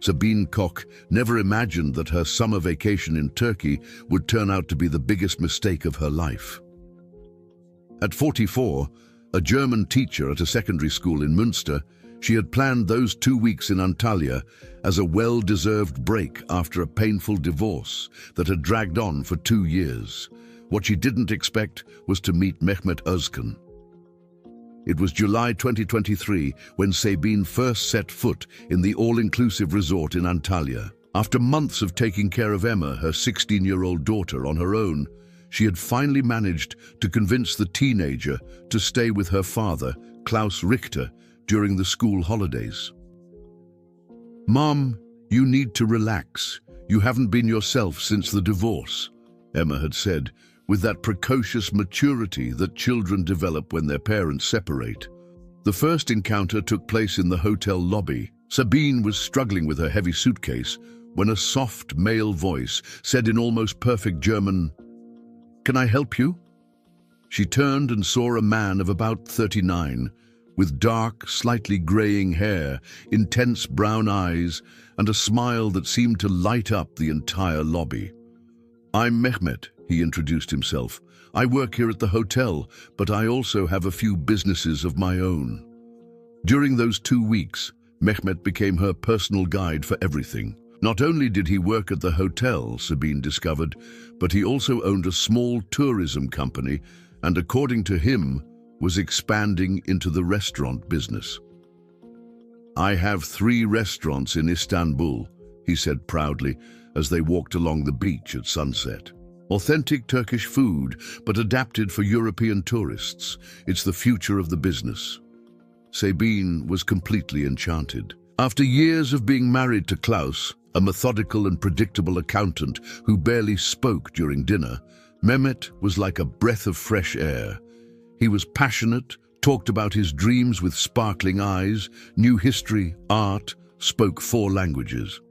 Sabine Koch never imagined that her summer vacation in Turkey would turn out to be the biggest mistake of her life. At 44, a German teacher at a secondary school in Münster, she had planned those 2 weeks in Antalya as a well-deserved break after a painful divorce that had dragged on for 2 years. What she didn't expect was to meet Mehmet Özkan. It was July 2023 when Sabine first set foot in the all-inclusive resort in Antalya. After months of taking care of Emma, her 16-year-old daughter, on her own, she had finally managed to convince the teenager to stay with her father, Klaus Richter, during the school holidays. "Mom, you need to relax. You haven't been yourself since the divorce," Emma had said, with that precocious maturity that children develop when their parents separate. The first encounter took place in the hotel lobby. Sabine was struggling with her heavy suitcase when a soft male voice said in almost perfect German, "Can I help you?" She turned and saw a man of about 39, with dark, slightly graying hair, intense brown eyes, and a smile that seemed to light up the entire lobby. "I'm Mehmet," he introduced himself. "I work here at the hotel, but I also have a few businesses of my own." During those 2 weeks, Mehmet became her personal guide for everything. Not only did he work at the hotel, Sabine discovered, but he also owned a small tourism company and, according to him, was expanding into the restaurant business. "I have 3 restaurants in Istanbul," he said proudly as they walked along the beach at sunset. "Authentic Turkish food, but adapted for European tourists. It's the future of the business." Sabine was completely enchanted. After years of being married to Klaus, a methodical and predictable accountant who barely spoke during dinner, Mehmet was like a breath of fresh air. He was passionate, talked about his dreams with sparkling eyes, knew history, art, spoke 4 languages.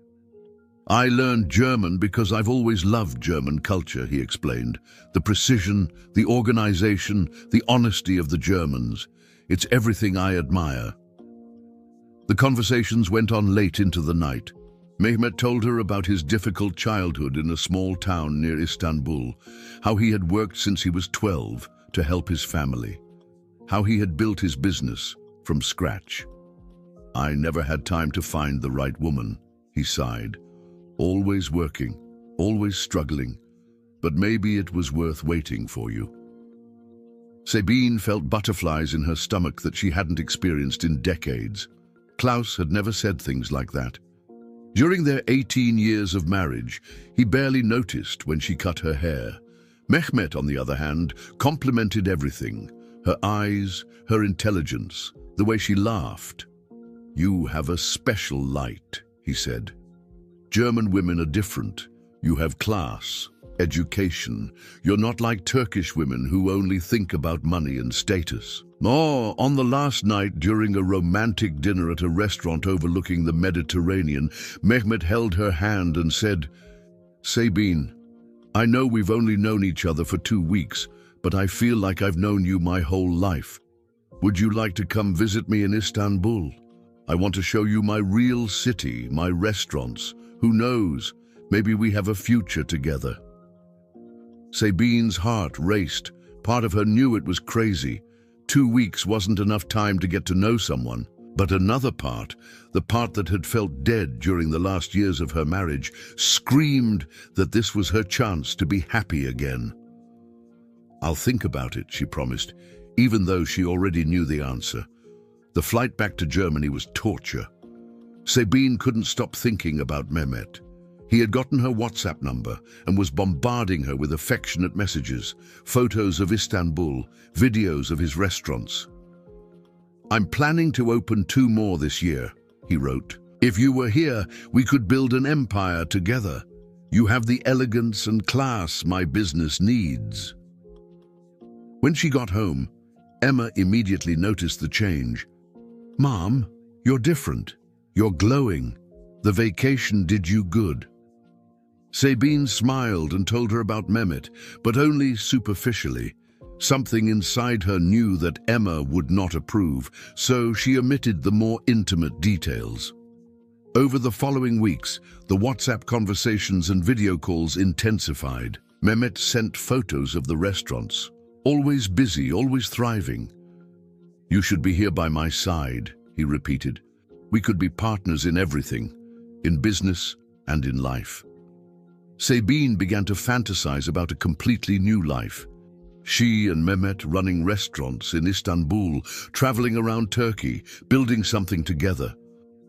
"I learned German because I've always loved German culture," he explained. "The precision, the organization, the honesty of the Germans. It's everything I admire." The conversations went on late into the night. Mehmet told her about his difficult childhood in a small town near Istanbul, how he had worked since he was 12 to help his family, how he had built his business from scratch. "I never had time to find the right woman," he sighed. "Always working, always struggling, but maybe it was worth waiting for you." Sabine felt butterflies in her stomach that she hadn't experienced in decades. Klaus had never said things like that. During their 18 years of marriage, he barely noticed when she cut her hair. Mehmet, on the other hand, complimented everything: her eyes, her intelligence, the way she laughed. "You have a special light," he said. "German women are different. You have class, education. You're not like Turkish women who only think about money and status." Oh, on the last night, during a romantic dinner at a restaurant overlooking the Mediterranean, Mehmet held her hand and said, "Sabine, I know we've only known each other for 2 weeks, but I feel like I've known you my whole life. Would you like to come visit me in Istanbul? I want to show you my real city, my restaurants. Who knows, maybe we have a future together." Sabine's heart raced. Part of her knew it was crazy. 2 weeks wasn't enough time to get to know someone. But another part, the part that had felt dead during the last years of her marriage, screamed that this was her chance to be happy again. "I'll think about it," she promised, even though she already knew the answer. The flight back to Germany was torture. Sabine couldn't stop thinking about Mehmet. He had gotten her WhatsApp number and was bombarding her with affectionate messages, photos of Istanbul, videos of his restaurants. "I'm planning to open 2 more this year," he wrote. "If you were here, we could build an empire together. You have the elegance and class my business needs." When she got home, Emma immediately noticed the change. "Mom, you're different. You're glowing. The vacation did you good." Sabine smiled and told her about Mehmet, but only superficially. Something inside her knew that Emma would not approve, so she omitted the more intimate details. Over the following weeks, the WhatsApp conversations and video calls intensified. Mehmet sent photos of the restaurants. Always busy, always thriving. "You should be here by my side," he repeated. "We could be partners in everything, in business and in life." Sabine began to fantasize about a completely new life. She and Mehmet running restaurants in Istanbul, traveling around Turkey, building something together.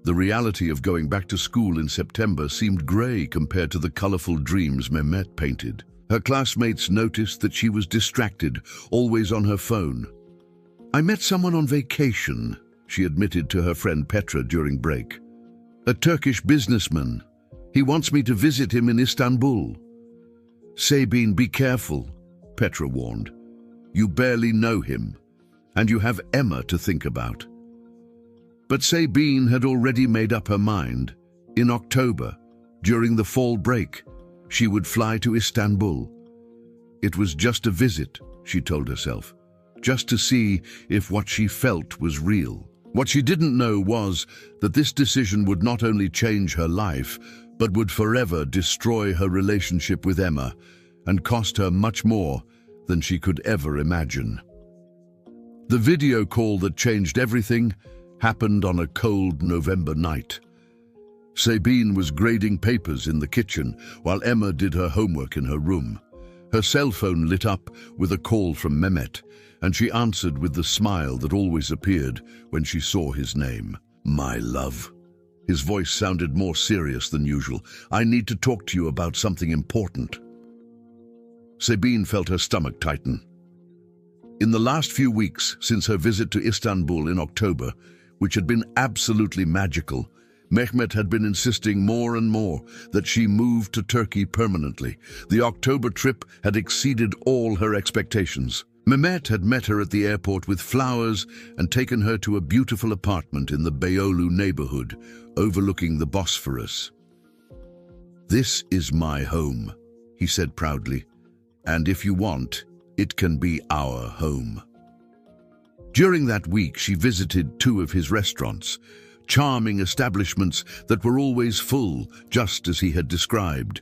The reality of going back to school in September seemed grey compared to the colourful dreams Mehmet painted. Her classmates noticed that she was distracted, always on her phone. "I met someone on vacation," she admitted to her friend Petra during break. "A Turkish businessman. He wants me to visit him in Istanbul." "Sabine, be careful," Petra warned. "You barely know him, and you have Emma to think about." But Sabine had already made up her mind. In October, during the fall break, she would fly to Istanbul. It was just a visit, she told herself, just to see if what she felt was real. What she didn't know was that this decision would not only change her life, but would forever destroy her relationship with Emma and cost her much more than she could ever imagine. The video call that changed everything happened on a cold November night. Sabine was grading papers in the kitchen while Emma did her homework in her room. Her cell phone lit up with a call from Mehmet, and she answered with the smile that always appeared when she saw his name. "My love." His voice sounded more serious than usual. "I need to talk to you about something important." Sabine felt her stomach tighten. In the last few weeks since her visit to Istanbul in October, which had been absolutely magical, Mehmet had been insisting more and more that she move to Turkey permanently. The October trip had exceeded all her expectations. Mehmet had met her at the airport with flowers and taken her to a beautiful apartment in the Beyoğlu neighborhood, overlooking the Bosphorus. "This is my home," he said proudly, "and if you want, it can be our home." During that week, she visited 2 of his restaurants, charming establishments that were always full, just as he had described.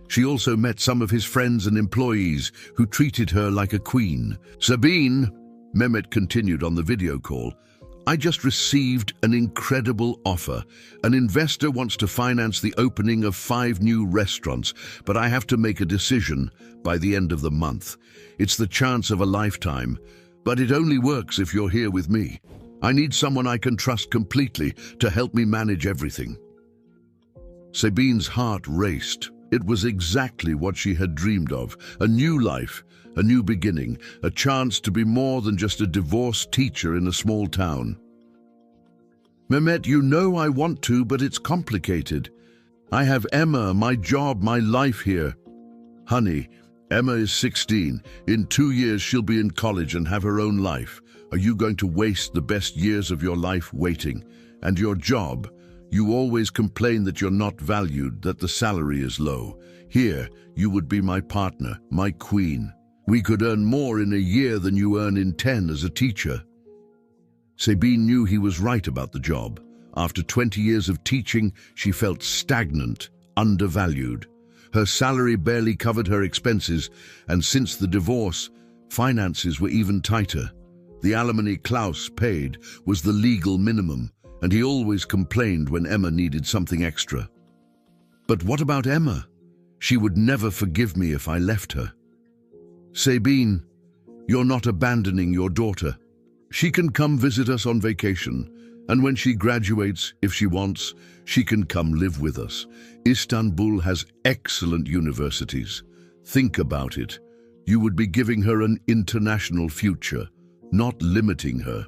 She also met some of his friends and employees who treated her like a queen. "Sabine," Mehmet continued on the video call, "I just received an incredible offer. An investor wants to finance the opening of 5 new restaurants, but I have to make a decision by the end of the month. It's the chance of a lifetime, but it only works if you're here with me. I need someone I can trust completely to help me manage everything." Sabine's heart raced. It was exactly what she had dreamed of. A new life, a new beginning, a chance to be more than just a divorced teacher in a small town. "Mehmet, you know I want to, but it's complicated. I have Emma, my job, my life here." "Honey, Emma is 16. In 2 years she'll be in college and have her own life. Are you going to waste the best years of your life waiting? And your job? You always complain that you're not valued, that the salary is low. Here, you would be my partner, my queen. We could earn more in a year than you earn in 10 as a teacher." Sabine knew he was right about the job. After 20 years of teaching, she felt stagnant, undervalued. Her salary barely covered her expenses, and since the divorce, finances were even tighter. The alimony Klaus paid was the legal minimum, and he always complained when Emma needed something extra. "But what about Emma? She would never forgive me if I left her." "Sabine, you're not abandoning your daughter. She can come visit us on vacation, and when she graduates, if she wants, she can come live with us. Istanbul has excellent universities. Think about it. You would be giving her an international future, not limiting her."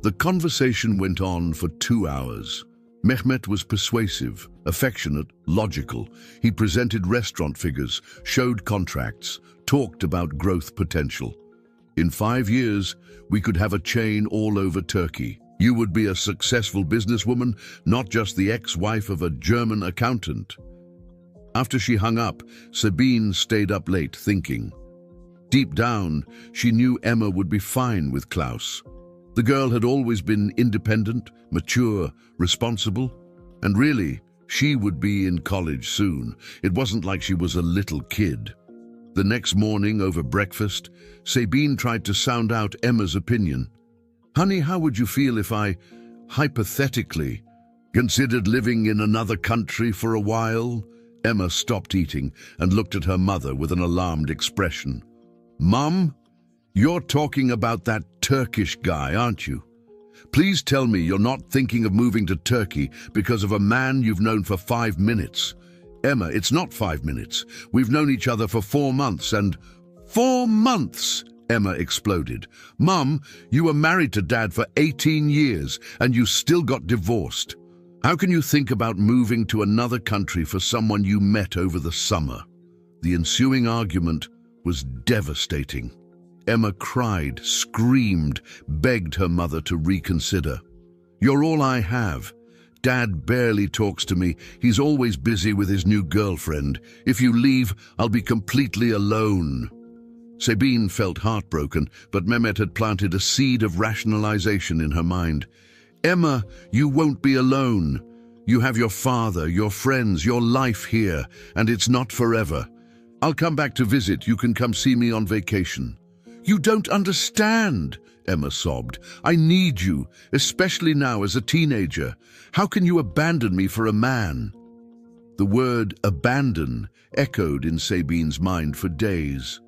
The conversation went on for 2 hours. Mehmet was persuasive, affectionate, logical. He presented restaurant figures, showed contracts, talked about growth potential. "In 5 years, we could have a chain all over Turkey. You would be a successful businesswoman, not just the ex-wife of a German accountant." After she hung up, Sabine stayed up late thinking. Deep down, she knew Emma would be fine with Klaus. The girl had always been independent, mature, responsible. And really, she would be in college soon. It wasn't like she was a little kid. The next morning, over breakfast, Sabine tried to sound out Emma's opinion. "Honey, how would you feel if I, hypothetically, considered living in another country for a while?" Emma stopped eating and looked at her mother with an alarmed expression. "Mum, you're talking about that Turkish guy, aren't you? Please tell me you're not thinking of moving to Turkey because of a man you've known for 5 minutes. Emma, it's not 5 minutes. We've known each other for 4 months and—" "4 months!" Emma exploded. "Mum, you were married to Dad for 18 years and you still got divorced. How can you think about moving to another country for someone you met over the summer?" The ensuing argument was devastating. Emma cried, screamed, begged her mother to reconsider. "You're all I have. Dad barely talks to me. He's always busy with his new girlfriend. If you leave, I'll be completely alone." Sabine felt heartbroken, but Mehmet had planted a seed of rationalization in her mind. "Emma, you won't be alone. You have your father, your friends, your life here, and it's not forever. I'll come back to visit. You can come see me on vacation." "You don't understand," Emma sobbed. "I need you, especially now as a teenager. How can you abandon me for a man?" The word abandon echoed in Sabine's mind for days.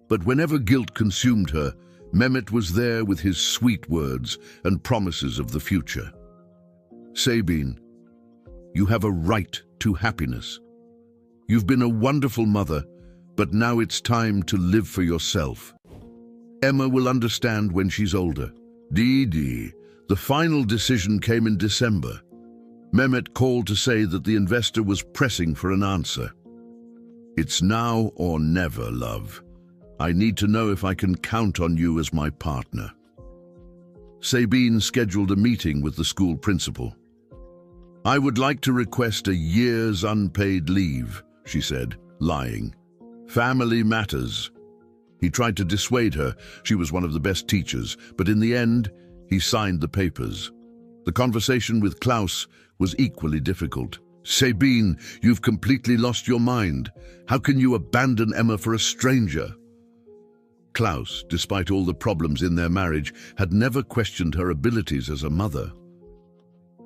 But whenever guilt consumed her, Mehmet was there with his sweet words and promises of the future. "Sabine, you have a right to happiness. You've been a wonderful mother, but now it's time to live for yourself. Emma will understand when she's older." The final decision came in December. Mehmet called to say that the investor was pressing for an answer. "It's now or never, love. I need to know if I can count on you as my partner." Sabine scheduled a meeting with the school principal. "I would like to request a year's unpaid leave," she said, lying. "Family matters." He tried to dissuade her. She was one of the best teachers, but in the end, he signed the papers. The conversation with Klaus was equally difficult. "Sabine, you've completely lost your mind. How can you abandon Emma for a stranger?" Klaus, despite all the problems in their marriage, had never questioned her abilities as a mother.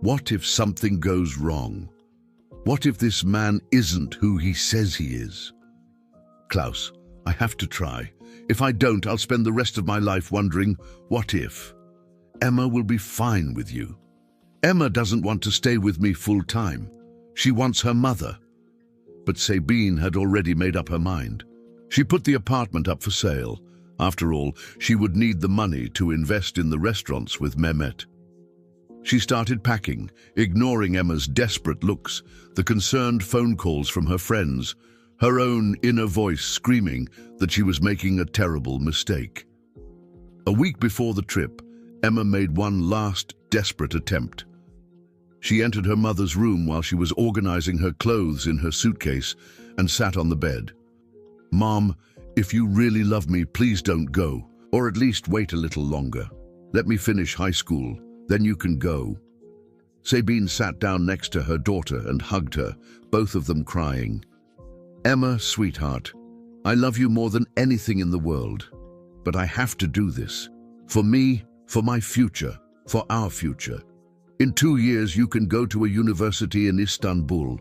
What if something goes wrong? What if this man isn't who he says he is? "Klaus, I have to try. If I don't, I'll spend the rest of my life wondering, what if? Emma will be fine with you. Emma doesn't want to stay with me full time. She wants her mother." But Sabine had already made up her mind. She put the apartment up for sale. After all, she would need the money to invest in the restaurants with Mehmet. She started packing, ignoring Emma's desperate looks, the concerned phone calls from her friends, her own inner voice screaming that she was making a terrible mistake. A week before the trip, Emma made one last desperate attempt. She entered her mother's room while she was organizing her clothes in her suitcase and sat on the bed. "Mom, if you really love me, please don't go, or at least wait a little longer. Let me finish high school, then you can go." Sabine sat down next to her daughter and hugged her, both of them crying. "Emma, sweetheart, I love you more than anything in the world, but I have to do this. For me, for my future, for our future. In 2 years, you can go to a university in Istanbul,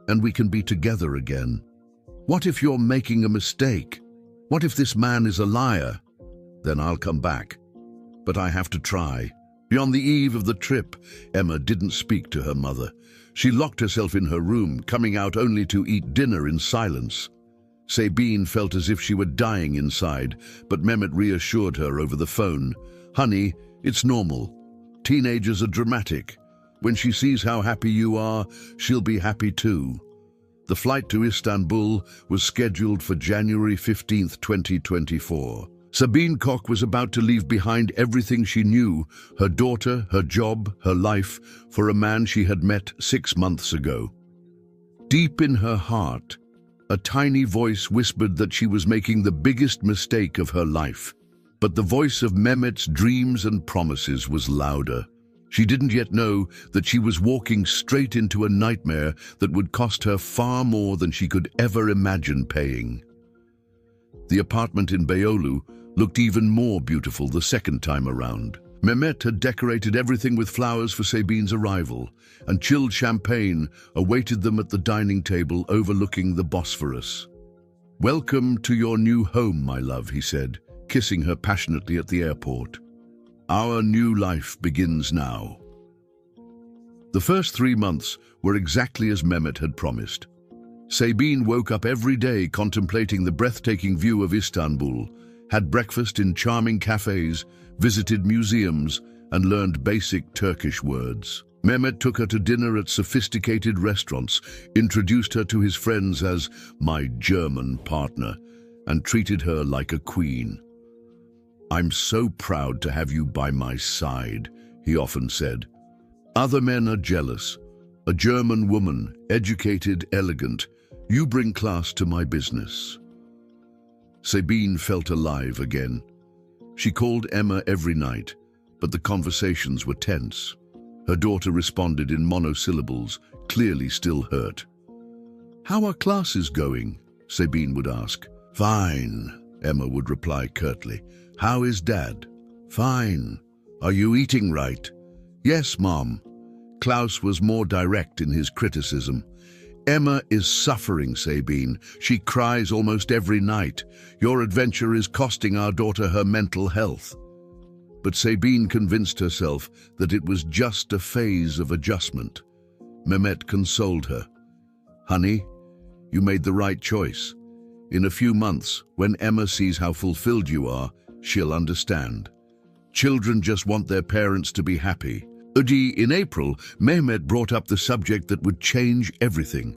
and we can be together again. What if you're making a mistake? What if this man is a liar? Then I'll come back. But I have to try." Beyond the eve of the trip, Emma didn't speak to her mother. She locked herself in her room, coming out only to eat dinner in silence. Sabine felt as if she were dying inside, but Mehmet reassured her over the phone. "Honey, it's normal. Teenagers are dramatic. When she sees how happy you are, she'll be happy too." The flight to Istanbul was scheduled for January 15th, 2024. Sabine Koch was about to leave behind everything she knew, her daughter, her job, her life, for a man she had met 6 months ago. Deep in her heart, a tiny voice whispered that she was making the biggest mistake of her life. But the voice of Mehmet's dreams and promises was louder. She didn't yet know that she was walking straight into a nightmare that would cost her far more than she could ever imagine paying. The apartment in Beyoğlu looked even more beautiful the second time around. Mehmet had decorated everything with flowers for Sabine's arrival, and chilled champagne awaited them at the dining table overlooking the Bosphorus. "Welcome to your new home, my love," he said, kissing her passionately at the airport. "Our new life begins now." The first 3 months were exactly as Mehmet had promised. Sabine woke up every day contemplating the breathtaking view of Istanbul, had breakfast in charming cafes, visited museums, and learned basic Turkish words. Mehmet took her to dinner at sophisticated restaurants, introduced her to his friends as "my German partner," and treated her like a queen. "I'm so proud to have you by my side," he often said. "Other men are jealous. A German woman, educated, elegant. You bring class to my business." Sabine felt alive again. She called Emma every night, but the conversations were tense. Her daughter responded in monosyllables, clearly still hurt. "How are classes going?" Sabine would ask. "Fine," Emma would reply curtly. "How is Dad?" "Fine. Are you eating right?" "Yes, Mom." Klaus was more direct in his criticism. "Emma is suffering, Sabine. She cries almost every night. Your adventure is costing our daughter her mental health." But Sabine convinced herself that it was just a phase of adjustment. Mehmet consoled her. "Honey, you made the right choice. In a few months, when Emma sees how fulfilled you are, she'll understand. Children just want their parents to be happy." In April, Mehmet brought up the subject that would change everything.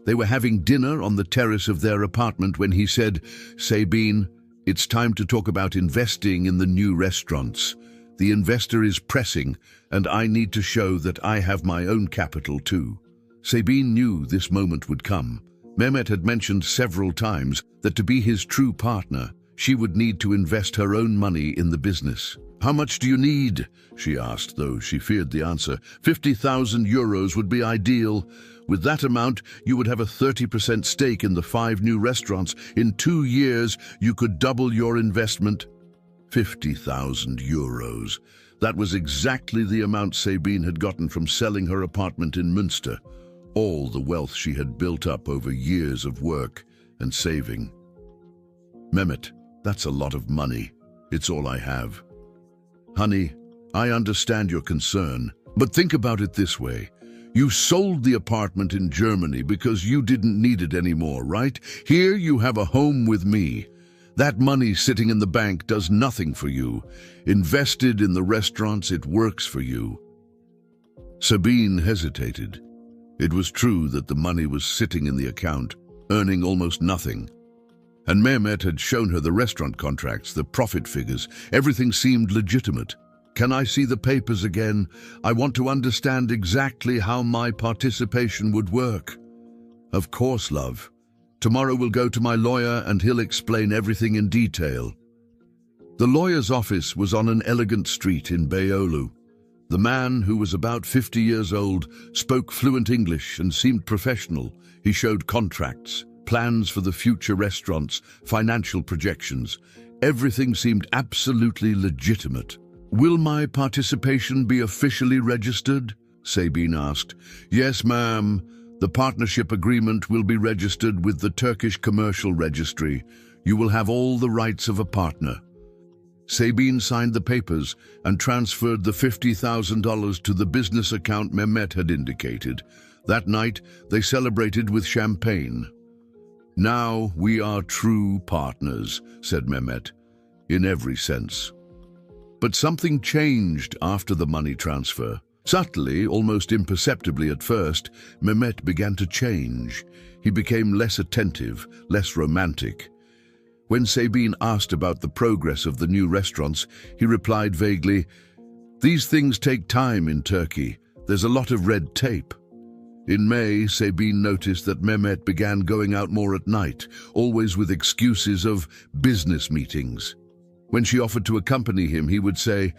They were having dinner on the terrace of their apartment when he said, "Sabine, it's time to talk about investing in the new restaurants. The investor is pressing, and I need to show that I have my own capital too." Sabine knew this moment would come. Mehmet had mentioned several times that to be his true partner, she would need to invest her own money in the business. "How much do you need?" she asked, though she feared the answer. 50,000 euros would be ideal. With that amount, you would have a 30% stake in the 5 new restaurants. In 2 years, you could double your investment. 50,000 euros. That was exactly the amount Sabine had gotten from selling her apartment in Münster. All the wealth she had built up over years of work and saving. "Mehmet, that's a lot of money. It's all I have." "Honey, I understand your concern, but think about it this way. You sold the apartment in Germany because you didn't need it anymore, right? Here you have a home with me. That money sitting in the bank does nothing for you. Invested in the restaurants, it works for you." Sabine hesitated. It was true that the money was sitting in the account, earning almost nothing. And Mehmet had shown her the restaurant contracts, the profit figures. Everything seemed legitimate. "Can I see the papers again? I want to understand exactly how my participation would work." "Of course, love. Tomorrow we'll go to my lawyer and he'll explain everything in detail." The lawyer's office was on an elegant street in Beyoğlu. The man, who was about 50 years old, spoke fluent English and seemed professional. He showed contracts, plans for the future restaurants, financial projections. Everything seemed absolutely legitimate. "Will my participation be officially registered?" Sabine asked. "Yes, ma'am. The partnership agreement will be registered with the Turkish Commercial Registry. You will have all the rights of a partner." Sabine signed the papers and transferred the $50,000 to the business account Mehmet had indicated. That night, they celebrated with champagne. "Now we are true partners," said Mehmet, "in every sense." But something changed after the money transfer. Subtly, almost imperceptibly at first, Mehmet began to change. He became less attentive, less romantic. When Sabine asked about the progress of the new restaurants, he replied vaguely, "These things take time in Turkey. There's a lot of red tape." In May, Sabine noticed that Mehmet began going out more at night, always with excuses of business meetings. When she offered to accompany him, he would say,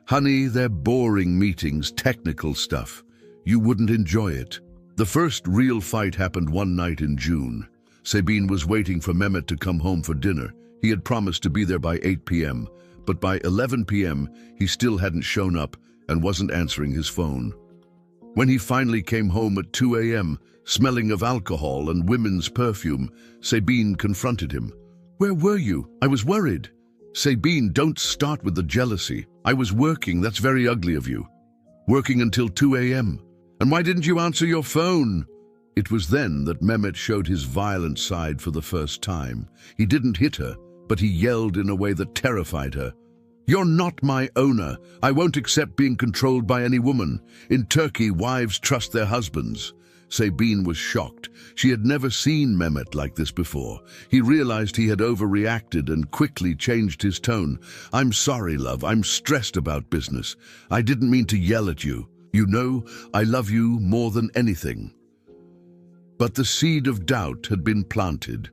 Honey, they're boring meetings, technical stuff. You wouldn't enjoy it. The first real fight happened one night in June. Sabine was waiting for Mehmet to come home for dinner. He had promised to be there by 8 p.m., but by 11 p.m. he still hadn't shown up and wasn't answering his phone. When he finally came home at 2 a.m., smelling of alcohol and women's perfume, Sabine confronted him. "Where were you? I was worried." "Sabine, don't start with the jealousy. I was working, that's very ugly of you. Working until 2 a.m. And why didn't you answer your phone?" It was then that Mehmet showed his violent side for the first time. He didn't hit her, but he yelled in a way that terrified her. "You're not my owner. I won't accept being controlled by any woman. In Turkey, wives trust their husbands." Sabine was shocked. She had never seen Mehmet like this before. He realized he had overreacted and quickly changed his tone. "I'm sorry, love. I'm stressed about business. I didn't mean to yell at you. You know, I love you more than anything." But the seed of doubt had been planted.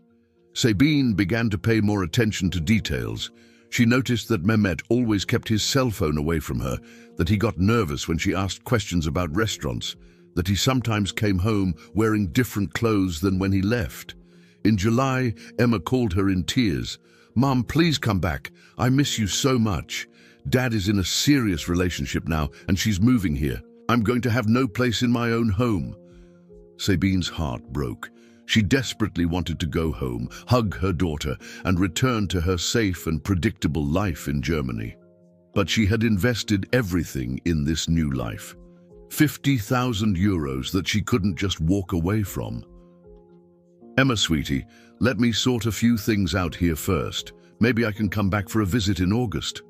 Sabine began to pay more attention to details. She noticed that Mehmet always kept his cell phone away from her, that he got nervous when she asked questions about restaurants, that he sometimes came home wearing different clothes than when he left. In July, Emma called her in tears. "Mom, please come back. I miss you so much. Dad is in a serious relationship now, and she's moving here. I'm going to have no place in my own home." Sabine's heart broke. She desperately wanted to go home, hug her daughter, and return to her safe and predictable life in Germany. But she had invested everything in this new life. 50,000 euros that she couldn't just walk away from. "Emma, sweetie, let me sort a few things out here first. Maybe I can come back for a visit in August.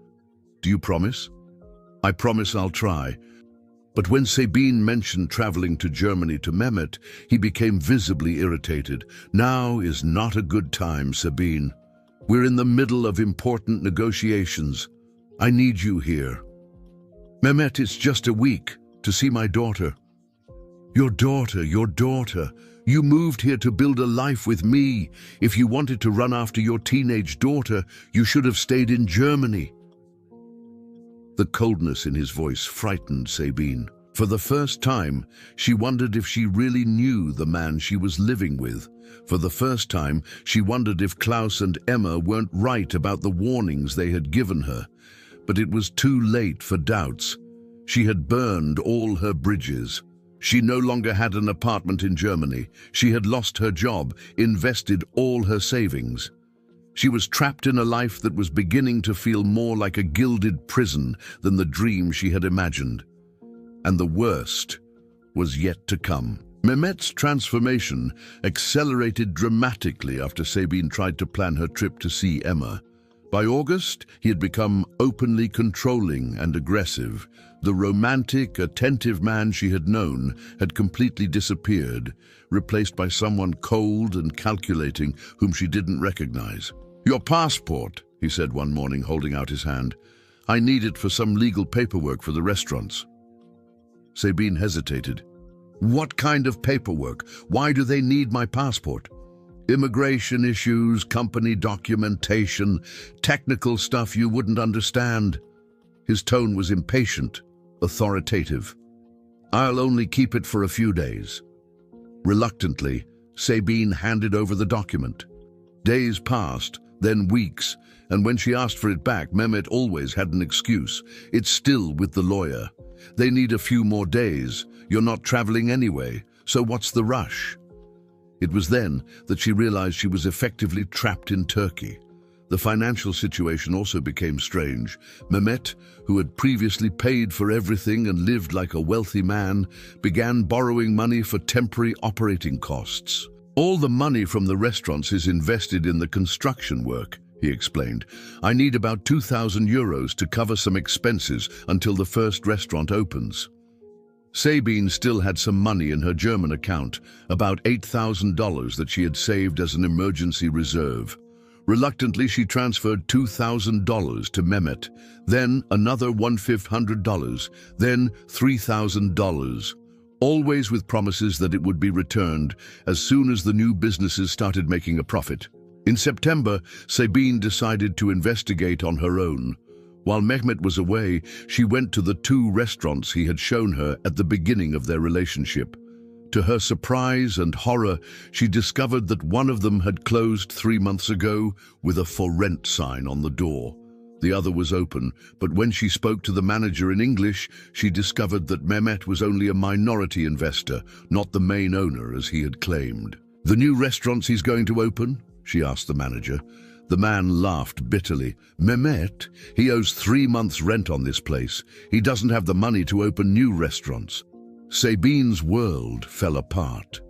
Do you promise?" "I promise I'll try." But when Sabine mentioned traveling to Germany to Mehmet, he became visibly irritated. "Now is not a good time, Sabine. We're in the middle of important negotiations. I need you here." "Mehmet, it's just a week to see my daughter." Your daughter. You moved here to build a life with me. If you wanted to run after your teenage daughter, you should have stayed in Germany." The coldness in his voice frightened Sabine. For the first time, she wondered if she really knew the man she was living with. For the first time, she wondered if Klaus and Emma weren't right about the warnings they had given her. But it was too late for doubts. She had burned all her bridges. She no longer had an apartment in Germany. She had lost her job, invested all her savings. She was trapped in a life that was beginning to feel more like a gilded prison than the dream she had imagined. And the worst was yet to come. Mehmet's transformation accelerated dramatically after Sabine tried to plan her trip to see Emma. By August, he had become openly controlling and aggressive. The romantic, attentive man she had known had completely disappeared, replaced by someone cold and calculating whom she didn't recognize. "Your passport," he said one morning, holding out his hand. "I need it for some legal paperwork for the restaurants." Sabine hesitated. "What kind of paperwork? Why do they need my passport?" "Immigration issues, company documentation, technical stuff you wouldn't understand." His tone was impatient, authoritative. "I'll only keep it for a few days." Reluctantly, Sabine handed over the document. Days passed, then weeks, and when she asked for it back, Mehmet always had an excuse. "It's still with the lawyer. They need a few more days. You're not traveling anyway, so what's the rush?" It was then that she realized she was effectively trapped in Turkey. The financial situation also became strange. Mehmet, who had previously paid for everything and lived like a wealthy man, began borrowing money for temporary operating costs. "All the money from the restaurants is invested in the construction work," he explained. "I need about 2,000 euros to cover some expenses until the first restaurant opens." Sabine still had some money in her German account, about $8,000 that she had saved as an emergency reserve. Reluctantly, she transferred $2,000 to Mehmet, then another $1,500, then $3,000, always with promises that it would be returned as soon as the new businesses started making a profit. In September, Sabine decided to investigate on her own. While Mehmet was away, she went to the 2 restaurants he had shown her at the beginning of their relationship. To her surprise and horror, she discovered that one of them had closed 3 months ago with a "for rent" sign on the door. The other was open, but when she spoke to the manager in English, she discovered that Mehmet was only a minority investor, not the main owner as he had claimed. "The new restaurants he's going to open?" she asked the manager. The man laughed bitterly. "Mehmet? He owes 3 months' rent on this place. He doesn't have the money to open new restaurants." Sabine's world fell apart.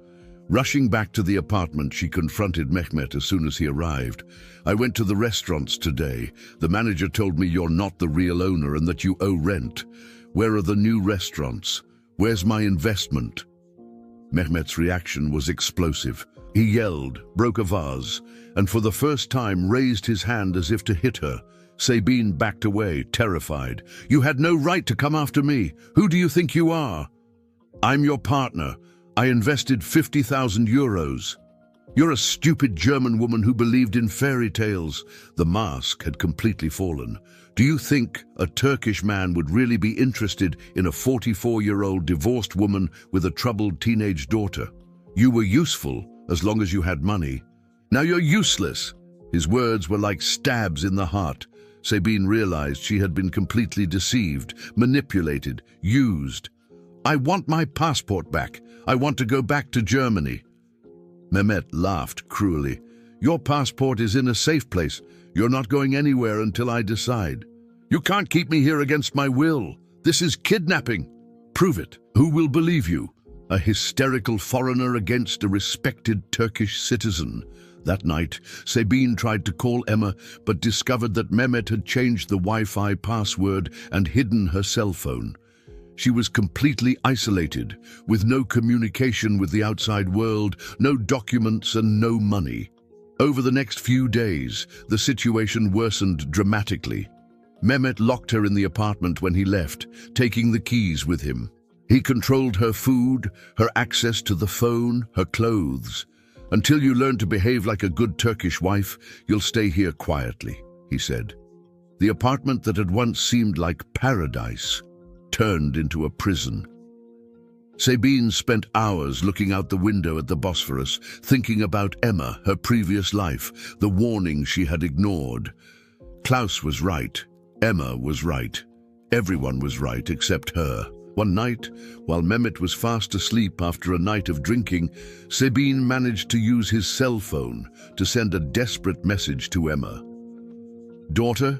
Rushing back to the apartment, she confronted Mehmet as soon as he arrived. "I went to the restaurants today. The manager told me you're not the real owner and that you owe rent. Where are the new restaurants? Where's my investment?" Mehmet's reaction was explosive. He yelled, broke a vase, and for the first time raised his hand as if to hit her. Sabine backed away, terrified. "You had no right to come after me. Who do you think you are?" "I'm your partner. I invested 50,000 euros. You're a stupid German woman who believed in fairy tales." The mask had completely fallen. "Do you think a Turkish man would really be interested in a 44-year-old divorced woman with a troubled teenage daughter? You were useful as long as you had money. Now you're useless." His words were like stabs in the heart. Sabine realized she had been completely deceived, manipulated, used. "I want my passport back. I want to go back to Germany." Mehmet laughed cruelly. "Your passport is in a safe place. You're not going anywhere until I decide. You can't keep me here against my will. This is kidnapping." "Prove it. Who will believe you? A hysterical foreigner against a respected Turkish citizen." That night, Sabine tried to call Emma, but discovered that Mehmet had changed the Wi-Fi password and hidden her cell phone. She was completely isolated, with no communication with the outside world, no documents and no money. Over the next few days, the situation worsened dramatically. Mehmet locked her in the apartment when he left, taking the keys with him. He controlled her food, her access to the phone, her clothes. "Until you learn to behave like a good Turkish wife, you'll stay here quietly," he said. The apartment that had once seemed like paradise turned into a prison. Sabine spent hours looking out the window at the Bosphorus, thinking about Emma, her previous life, the warnings she had ignored. Klaus was right. Emma was right. Everyone was right except her. One night, while Mehmet was fast asleep after a night of drinking, Sabine managed to use his cell phone to send a desperate message to Emma. "Daughter,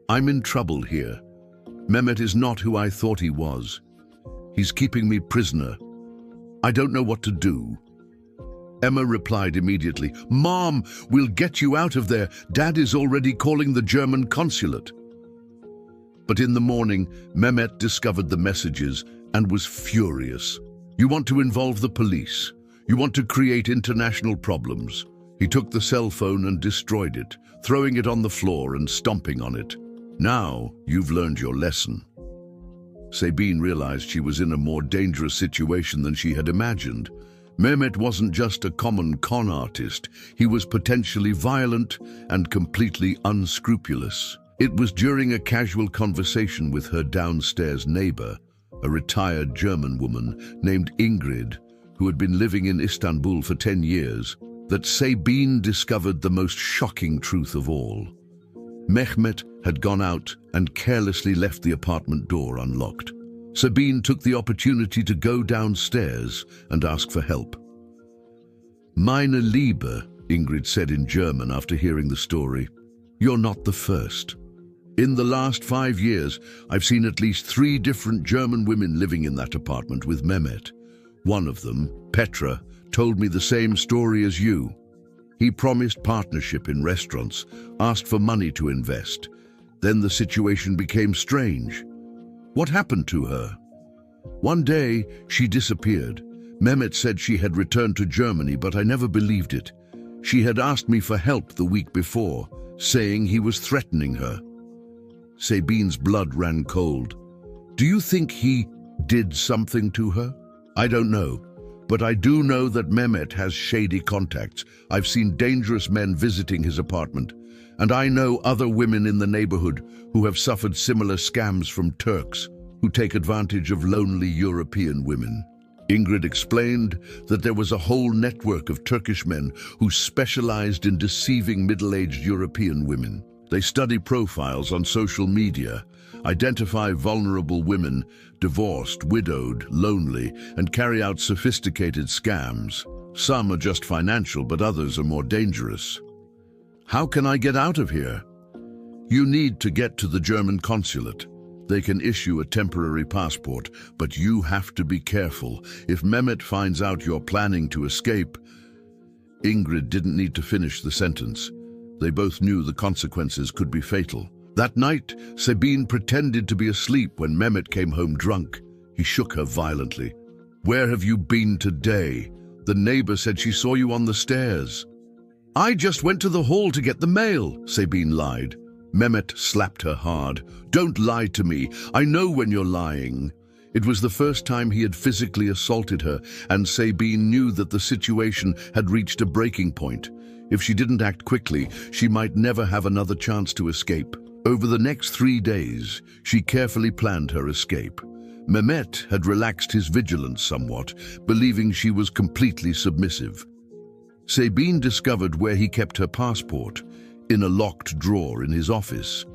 I'm in trouble here. Mehmet is not who I thought he was. He's keeping me prisoner. I don't know what to do." Emma replied immediately, "Mom, we'll get you out of there. Dad is already calling the German consulate." But in the morning, Mehmet discovered the messages and was furious. "You want to involve the police. You want to create international problems." He took the cell phone and destroyed it, throwing it on the floor and stomping on it. "Now you've learned your lesson." Sabine realized she was in a more dangerous situation than she had imagined. Mehmet wasn't just a common con artist. He was potentially violent and completely unscrupulous. It was during a casual conversation with her downstairs neighbor, a retired German woman named Ingrid, who had been living in Istanbul for 10 years, that Sabine discovered the most shocking truth of all. Mehmet had gone out and carelessly left the apartment door unlocked. Sabine took the opportunity to go downstairs and ask for help. "Meine Liebe," Ingrid said in German after hearing the story, "you're not the first. In the last 5 years, I've seen at least 3 different German women living in that apartment with Mehmet. One of them, Petra, told me the same story as you. He promised partnership in restaurants, asked for money to invest. Then the situation became strange. What happened to her? One day, she disappeared. Mehmet said she had returned to Germany, but I never believed it. She had asked me for help the week before, saying he was threatening her." Sabine's blood ran cold. "Do you think he did something to her?" "I don't know, but I do know that Mehmet has shady contacts. I've seen dangerous men visiting his apartment, And I know other women in the neighborhood who have suffered similar scams from Turks who take advantage of lonely European women. Ingrid explained that there was a whole network of Turkish men who specialized in deceiving middle-aged European women. They study profiles on social media, identify vulnerable women, divorced, widowed, lonely, and carry out sophisticated scams. Some are just financial, but others are more dangerous. How can I get out of here? You need to get to the German consulate. They can issue a temporary passport, but you have to be careful. If Mehmet finds out you're planning to escape... Ingrid didn't need to finish the sentence. They both knew the consequences could be fatal. That night, Sabine pretended to be asleep when Mehmet came home drunk. He shook her violently. "Where have you been today? The neighbor said she saw you on the stairs." "I just went to the hall to get the mail," Sabine lied. Mehmet slapped her hard. "Don't lie to me. I know when you're lying." It was the first time he had physically assaulted her, and Sabine knew that the situation had reached a breaking point. If she didn't act quickly, she might never have another chance to escape. Over the next 3 days, she carefully planned her escape. Mehmet had relaxed his vigilance somewhat, believing she was completely submissive. Sabine discovered where he kept her passport, in a locked drawer in his office,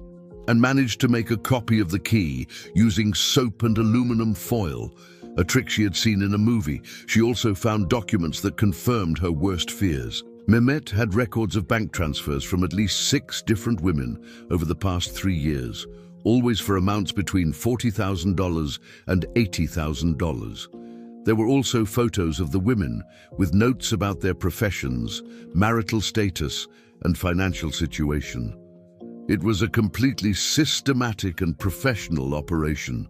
and managed to make a copy of the key using soap and aluminum foil, a trick she had seen in a movie. She also found documents that confirmed her worst fears. Mehmet had records of bank transfers from at least 6 different women over the past 3 years, always for amounts between $40,000 and $80,000. There were also photos of the women, with notes about their professions, marital status, and financial situation. It was a completely systematic and professional operation.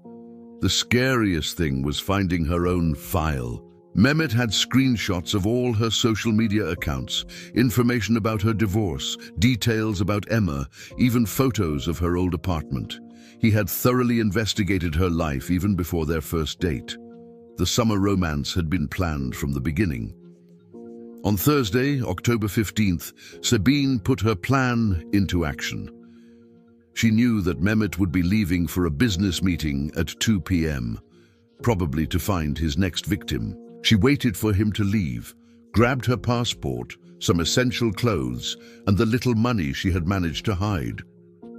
The scariest thing was finding her own file. Mehmet had screenshots of all her social media accounts, information about her divorce, details about Emma, even photos of her old apartment. He had thoroughly investigated her life even before their first date. The summer romance had been planned from the beginning. On Thursday, October 15th, Sabine put her plan into action. She knew that Mehmet would be leaving for a business meeting at 2 p.m., probably to find his next victim. She waited for him to leave, grabbed her passport, some essential clothes, and the little money she had managed to hide.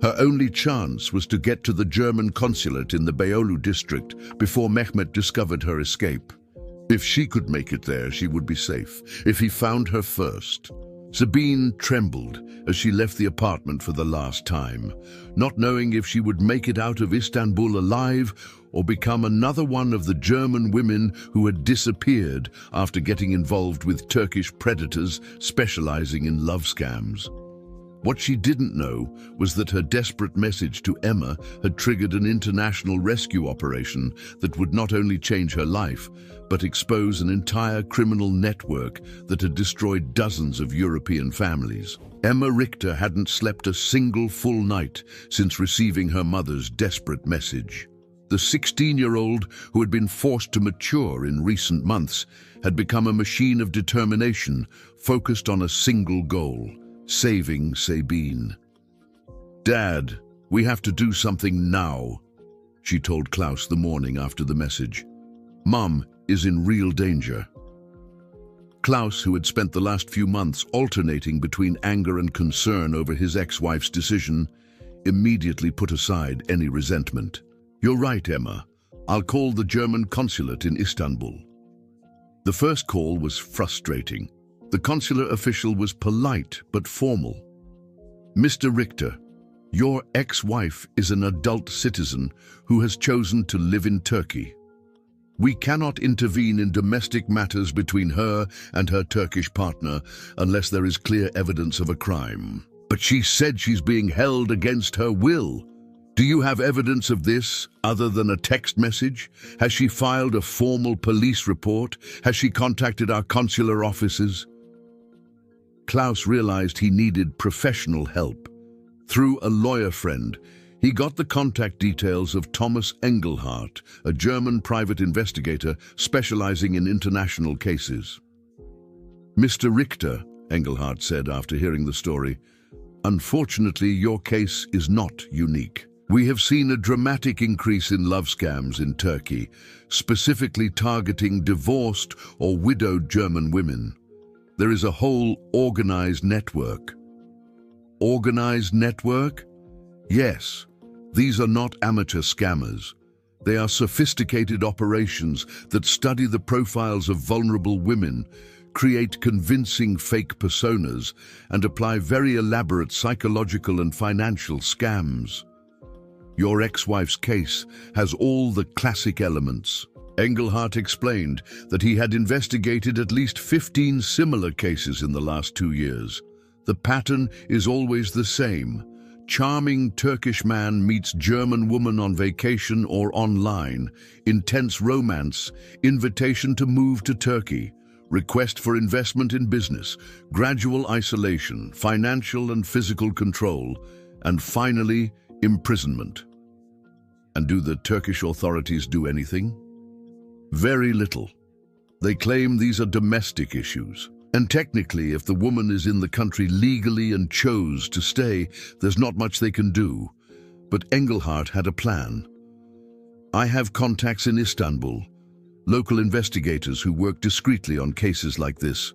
Her only chance was to get to the German consulate in the Beyoğlu district before Mehmet discovered her escape. If she could make it there, she would be safe. If he found her first. Sabine trembled as she left the apartment for the last time, not knowing if she would make it out of Istanbul alive or become another one of the German women who had disappeared after getting involved with Turkish predators specializing in love scams. What she didn't know was that her desperate message to Emma had triggered an international rescue operation that would not only change her life, but expose an entire criminal network that had destroyed dozens of European families. Emma Richter hadn't slept a single full night since receiving her mother's desperate message. The 16-year-old, who had been forced to mature in recent months, had become a machine of determination, focused on a single goal: saving Sabine. "Dad, we have to do something now," she told Klaus the morning after the message. "Mom is in real danger." Klaus, who had spent the last few months alternating between anger and concern over his ex-wife's decision, immediately put aside any resentment. "You're right, Emma. I'll call the German consulate in Istanbul." The first call was frustrating. The consular official was polite but formal. "Mr. Richter, your ex-wife is an adult citizen who has chosen to live in Turkey. We cannot intervene in domestic matters between her and her Turkish partner unless there is clear evidence of a crime. But she said she's being held against her will. Do you have evidence of this, other than a text message? Has she filed a formal police report? Has she contacted our consular offices?" Klaus realized he needed professional help. Through a lawyer friend, he got the contact details of Thomas Engelhardt, a German private investigator specializing in international cases. "Mr. Richter," Engelhardt said after hearing the story, Unfortunately, your case is not unique. We have seen a dramatic increase in love scams in Turkey, specifically targeting divorced or widowed German women. There is a whole organized network. Organized network? Yes, these are not amateur scammers. They are sophisticated operations that study the profiles of vulnerable women, create convincing fake personas, and apply very elaborate psychological and financial scams. Your ex-wife's case has all the classic elements. Engelhardt explained that he had investigated at least 15 similar cases in the last 2 years. The pattern is always the same. Charming Turkish man meets German woman on vacation or online. Intense romance, invitation to move to Turkey, request for investment in business, gradual isolation, financial and physical control, and finally, imprisonment. And do the Turkish authorities do anything? Very little. They claim these are domestic issues. And technically, if the woman is in the country legally and chose to stay, there's not much they can do. But Engelhardt had a plan. I have contacts in Istanbul, local investigators who work discreetly on cases like this.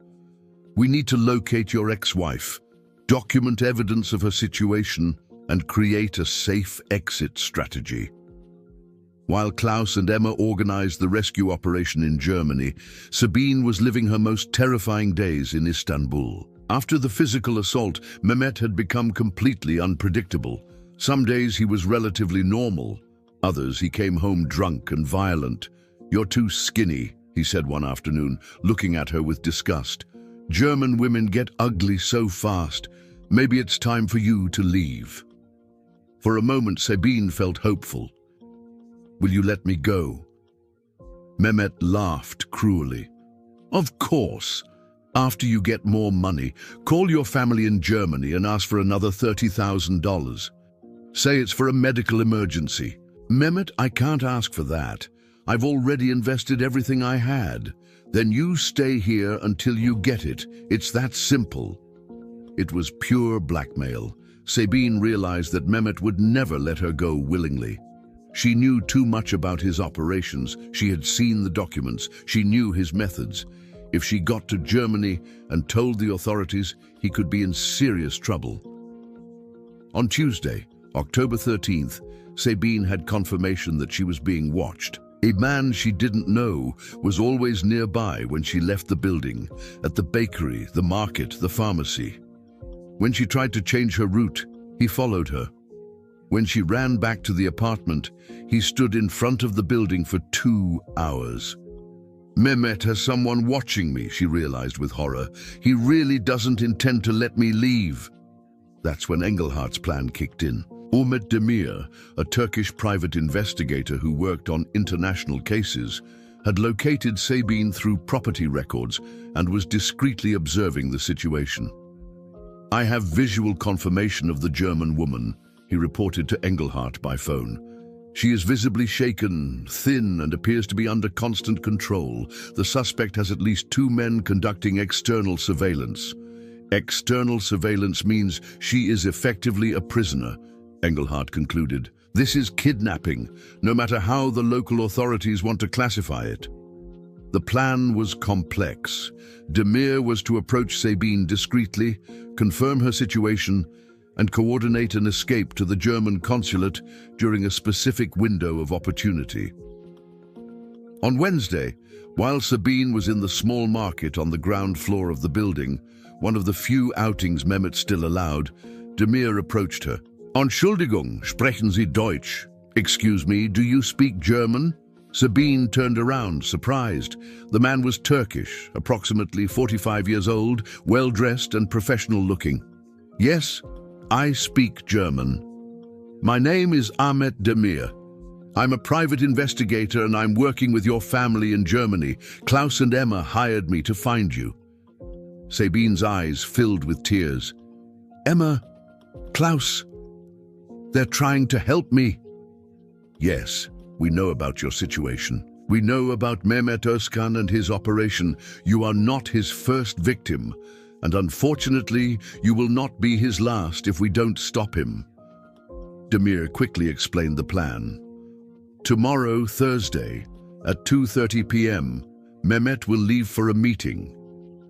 We need to locate your ex-wife, document evidence of her situation, and create a safe exit strategy. While Klaus and Emma organized the rescue operation in Germany, Sabine was living her most terrifying days in Istanbul. After the physical assault, Mehmet had become completely unpredictable. Some days he was relatively normal. Others he came home drunk and violent. "You're too skinny," he said one afternoon, looking at her with disgust. "German women get ugly so fast. Maybe it's time for you to leave." For a moment, Sabine felt hopeful. "Will you let me go?" Mehmet laughed cruelly. "Of course. After you get more money, call your family in Germany and ask for another $30,000. Say it's for a medical emergency." "Mehmet, I can't ask for that. I've already invested everything I had. Then you stay here until you get it. It's that simple." It was pure blackmail. Sabine realized that Mehmet would never let her go willingly. She knew too much about his operations. She had seen the documents. She knew his methods. If she got to Germany and told the authorities, he could be in serious trouble. On Tuesday, October 13th, Sabine had confirmation that she was being watched. A man she didn't know was always nearby when she left the building, at the bakery, the market, the pharmacy. When she tried to change her route, he followed her. When she ran back to the apartment, he stood in front of the building for 2 hours. "Mehmet has someone watching me," she realized with horror. "He really doesn't intend to let me leave." That's when Engelhardt's plan kicked in. Ahmet Demir, a Turkish private investigator who worked on international cases, had located Sabine through property records and was discreetly observing the situation. "I have visual confirmation of the German woman," he reported to Engelhardt by phone. "She is visibly shaken, thin, and appears to be under constant control. The suspect has at least 2 men conducting external surveillance." "External surveillance means she is effectively a prisoner," Engelhardt concluded. "This is kidnapping, no matter how the local authorities want to classify it." The plan was complex. Demir was to approach Sabine discreetly, confirm her situation, and coordinate an escape to the German consulate during a specific window of opportunity. On Wednesday, while Sabine was in the small market on the ground floor of the building, one of the few outings Mehmet still allowed, Demir approached her. "Entschuldigung, sprechen Sie Deutsch?" "Excuse me, do you speak German?" Sabine turned around, surprised. The man was Turkish, approximately 45 years old, well-dressed and professional-looking. "Yes, I speak German. My name is Ahmet Demir. I'm a private investigator and I'm working with your family in Germany. Klaus and Emma hired me to find you." Sabine's eyes filled with tears. "Emma, Klaus, they're trying to help me." "Yes, we know about your situation. We know about Mehmet Özkan and his operation. You are not his first victim. And unfortunately, you will not be his last if we don't stop him. Demir quickly explained the plan. Tomorrow, Thursday, at 2:30 p.m., Mehmet will leave for a meeting.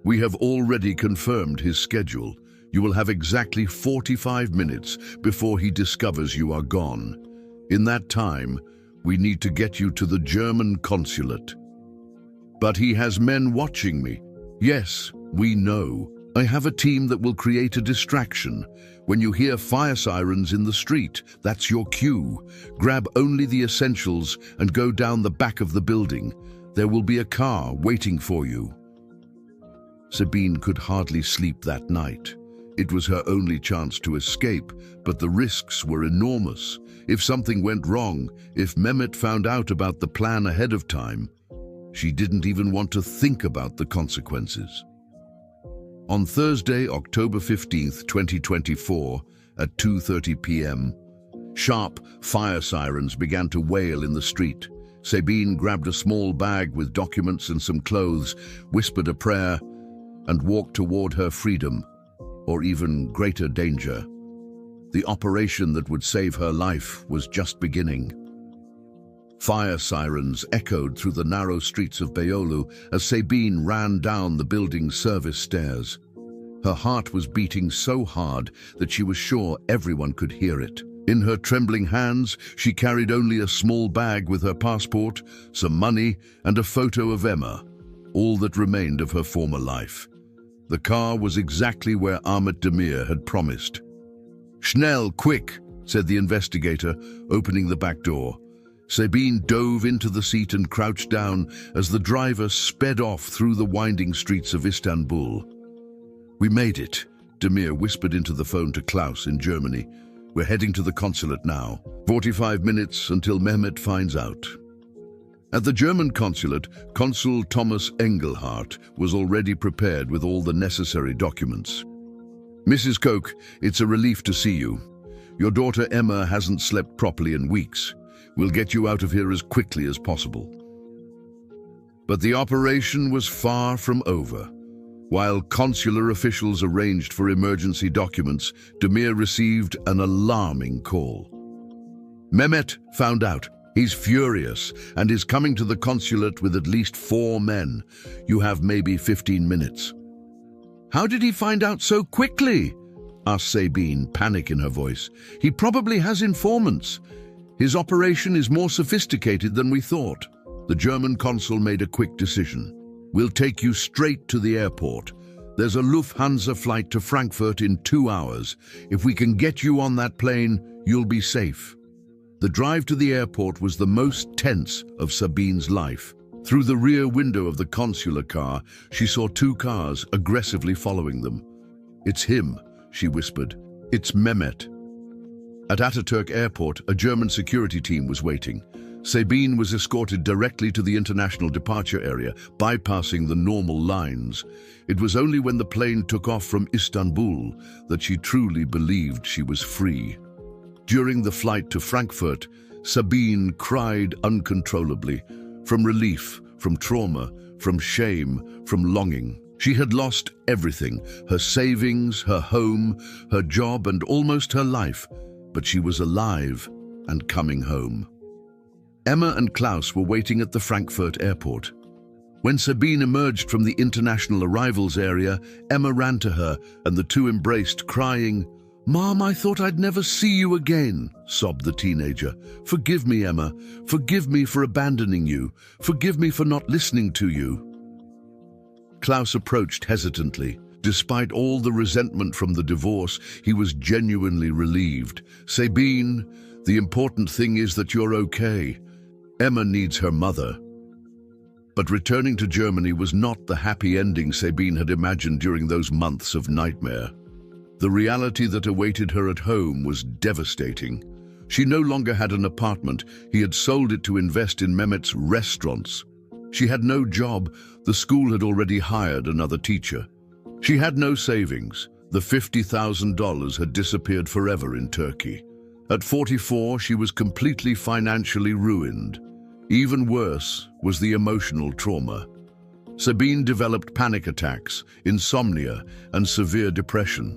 We have already confirmed his schedule. You will have exactly 45 minutes before he discovers you are gone. In that time, we need to get you to the German consulate. But he has men watching me. Yes, we know. I have a team that will create a distraction. When you hear fire sirens in the street, that's your cue. Grab only the essentials and go down the back of the building. There will be a car waiting for you. Sabine could hardly sleep that night. It was her only chance to escape, but the risks were enormous. If something went wrong, if Mehmet found out about the plan ahead of time, she didn't even want to think about the consequences. On Thursday, October 15th, 2024, at 2:30 p.m., sharp fire sirens began to wail in the street. Sabine grabbed a small bag with documents and some clothes, whispered a prayer, and walked toward her freedom, or even greater danger. The operation that would save her life was just beginning. Fire sirens echoed through the narrow streets of Beyoğlu as Sabine ran down the building's service stairs. Her heart was beating so hard that she was sure everyone could hear it. In her trembling hands, she carried only a small bag with her passport, some money, and a photo of Emma, all that remained of her former life. The car was exactly where Ahmet Demir had promised. "Schnell, quick," said the investigator, opening the back door. Sabine dove into the seat and crouched down as the driver sped off through the winding streets of Istanbul. "We made it," Demir whispered into the phone to Klaus in Germany. "We're heading to the consulate now. 45 minutes until Mehmet finds out." At the German consulate, Consul Thomas Engelhardt was already prepared with all the necessary documents. "Mrs. Koch, it's a relief to see you. Your daughter Emma hasn't slept properly in weeks. We'll get you out of here as quickly as possible." But the operation was far from over. While consular officials arranged for emergency documents, Demir received an alarming call. "Mehmet found out. He's furious and is coming to the consulate with at least 4 men. You have maybe 15 minutes. "How did he find out so quickly?" asked Sabine, panic in her voice. "He probably has informants. His operation is more sophisticated than we thought." The German consul made a quick decision. "We'll take you straight to the airport. There's a Lufthansa flight to Frankfurt in 2 hours. If we can get you on that plane, you'll be safe." The drive to the airport was the most tense of Sabine's life. Through the rear window of the consular car, she saw 2 cars aggressively following them. "It's him," she whispered. "It's Mehmet." At Turk airport, a German security team was waiting. Sabine was escorted directly to the international departure area, bypassing the normal lines. It was only when the plane took off from Istanbul that she truly believed she was free. During the flight to Frankfurt, Sabine cried uncontrollably, from relief, from trauma, from shame, from longing. She had lost everything, her savings, her home, her job, and almost her life, but she was alive and coming home. Emma and Klaus were waiting at the Frankfurt airport. When Sabine emerged from the international arrivals area, Emma ran to her and the two embraced, crying, "Mom, I thought I'd never see you again," sobbed the teenager. "Forgive me, Emma. Forgive me for abandoning you. Forgive me for not listening to you." Klaus approached hesitantly. Despite all the resentment from the divorce, he was genuinely relieved. "Sabine, the important thing is that you're okay. Emma needs her mother." But returning to Germany was not the happy ending Sabine had imagined during those months of nightmare. The reality that awaited her at home was devastating. She no longer had an apartment. He had sold it to invest in Mehmet's restaurants. She had no job. The school had already hired another teacher. She had no savings. The $50,000 had disappeared forever in Turkey. At 44, she was completely financially ruined. Even worse was the emotional trauma. Sabine developed panic attacks, insomnia, and severe depression.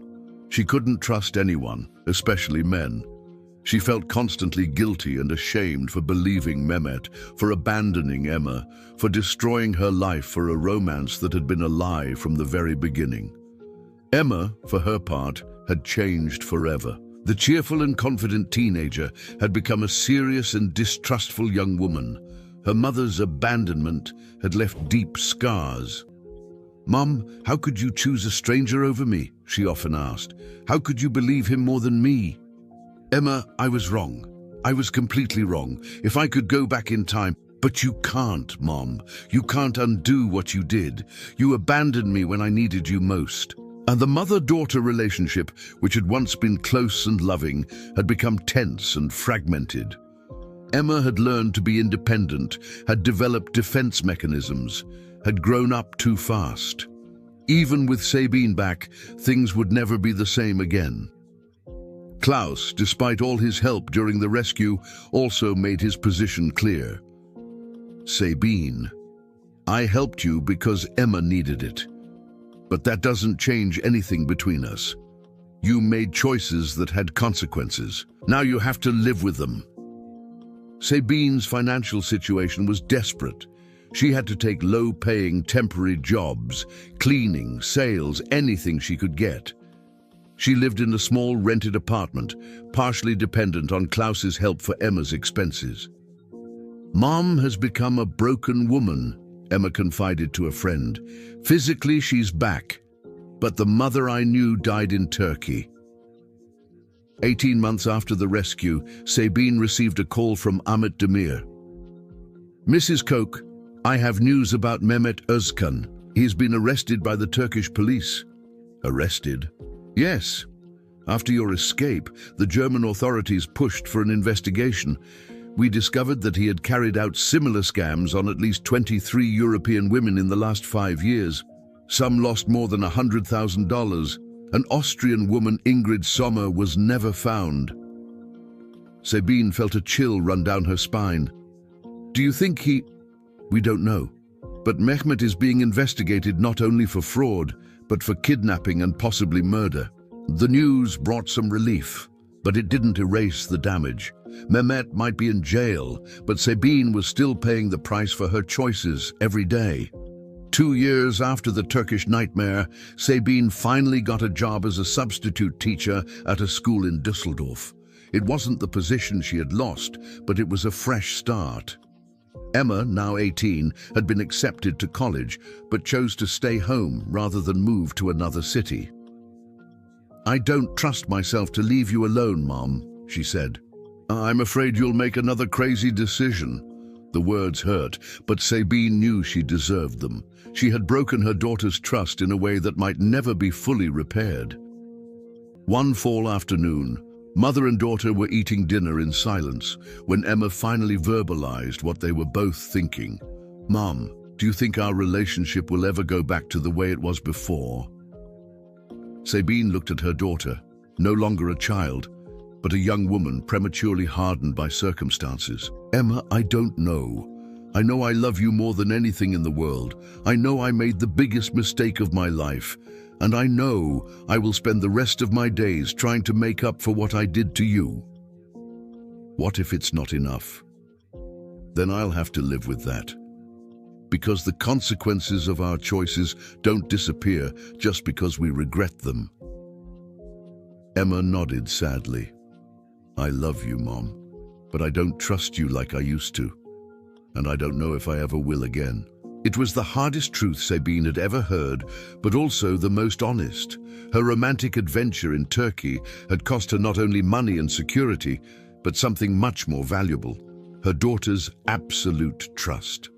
She couldn't trust anyone, especially men. She felt constantly guilty and ashamed for believing Mehmet, for abandoning Emma, for destroying her life for a romance that had been a lie from the very beginning. Emma, for her part, had changed forever. The cheerful and confident teenager had become a serious and distrustful young woman. Her mother's abandonment had left deep scars. "Mum, how could you choose a stranger over me?" she often asked. "How could you believe him more than me?" "Emma, I was wrong. I was completely wrong. If I could go back in time..." "But you can't, Mom. You can't undo what you did. You abandoned me when I needed you most." And the mother-daughter relationship, which had once been close and loving, had become tense and fragmented. Emma had learned to be independent, had developed defense mechanisms, had grown up too fast. Even with Sabine back, things would never be the same again. Klaus, despite all his help during the rescue, also made his position clear. "Sabine, I helped you because Emma needed it. But that doesn't change anything between us. You made choices that had consequences. Now you have to live with them." Sabine's financial situation was desperate. She had to take low-paying temporary jobs, cleaning, sales, anything she could get. She lived in a small rented apartment, partially dependent on Klaus's help for Emma's expenses. "Mom has become a broken woman," Emma confided to a friend. "Physically, she's back, but the mother I knew died in Turkey." 18 months after the rescue, Sabine received a call from Ahmet Demir. "Mrs. Koch, I have news about Mehmet Özkan. He's been arrested by the Turkish police." "Arrested?" "Yes. After your escape, the German authorities pushed for an investigation. We discovered that he had carried out similar scams on at least 23 European women in the last 5 years. Some lost more than $100,000. An Austrian woman, Ingrid Sommer, was never found." Sabine felt a chill run down her spine. "Do you think he..." "We don't know. But Mehmet is being investigated not only for fraud, but for kidnapping and possibly murder." The news brought some relief, but it didn't erase the damage. Mehmet might be in jail, but Sabine was still paying the price for her choices every day. 2 years after the Turkish nightmare, Sabine finally got a job as a substitute teacher at a school in Düsseldorf. It wasn't the position she had lost, but it was a fresh start. Emma, now 18, had been accepted to college, but chose to stay home rather than move to another city. "I don't trust myself to leave you alone, Mom," she said. "I'm afraid you'll make another crazy decision." The words hurt, but Sabine knew she deserved them. She had broken her daughter's trust in a way that might never be fully repaired. One fall afternoon, mother and daughter were eating dinner in silence when Emma finally verbalized what they were both thinking. "Mom, do you think our relationship will ever go back to the way it was before?" Sabine looked at her daughter, no longer a child, but a young woman prematurely hardened by circumstances. "Emma, I don't know. I know I love you more than anything in the world. I know I made the biggest mistake of my life, and I know I will spend the rest of my days trying to make up for what I did to you." "What if it's not enough?" "Then I'll have to live with that. Because the consequences of our choices don't disappear just because we regret them." Emma nodded sadly. "I love you, Mom, but I don't trust you like I used to, and I don't know if I ever will again." It was the hardest truth Sabine had ever heard, but also the most honest. Her romantic adventure in Turkey had cost her not only money and security, but something much more valuable: her daughter's absolute trust.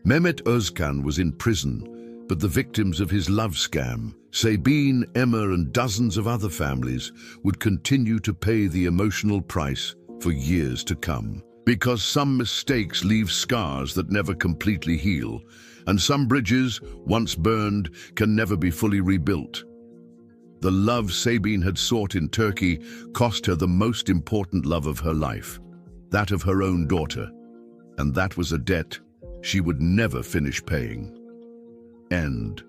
Mehmet Özkan was in prison, but the victims of his love scam, Sabine, Emma, and dozens of other families, would continue to pay the emotional price for years to come. Because some mistakes leave scars that never completely heal, and some bridges, once burned, can never be fully rebuilt. The love Sabine had sought in Turkey cost her the most important love of her life, that of her own daughter, and that was a debt she would never finish paying. End.